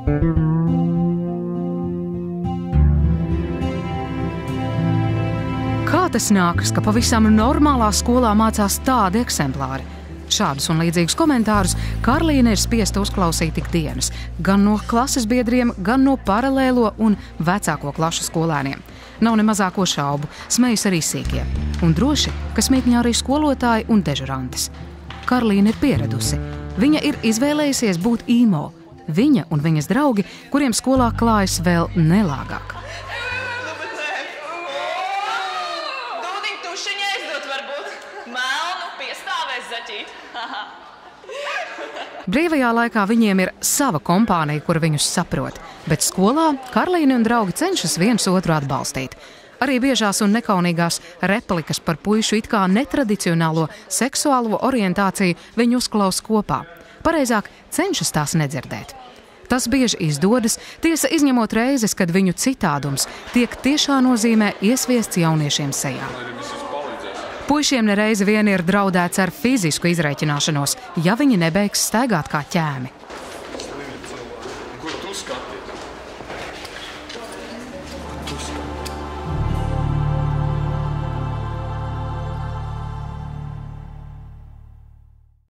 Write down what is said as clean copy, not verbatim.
Kā tas nākas, ka pavisam normālā skolā mācās tādi eksemplāri? Šādus un līdzīgus komentārus Karlīne ir spiesta uzklausīt ikdienas, gan no klases biedriem, gan no paralēlo un vecāko klašu skolēniem. Nav ne mazāko šaubu, smejas arī sīkie. Un droši, ka smīkņā arī skolotāji un dežurantes. Karlīne ir pieradusi. Viņa ir izvēlējusies būt īmo. Viņa un viņas draugi, kuriem skolā klājas vēl nelāgāk. Brīvajā laikā viņiem ir sava kompānija, kura viņus saprot, bet skolā Karlīne un draugi cenšas viens otru atbalstīt. Arī biežās un nekaunīgās replikas par puišu it kā netradicionālo seksuālo orientāciju viņi uzklausa kopā. Pareizāk, cenšas tās nedzirdēt. Tas bieži izdodas, tiesa izņemot reizes, kad viņu citādums tiek tiešā nozīmē iesviests jauniešiem sejā. Puišiem nereizi vien ir draudēts ar fizisku izreikināšanos, ja viņi nebeigs staigāt kā ķēmi.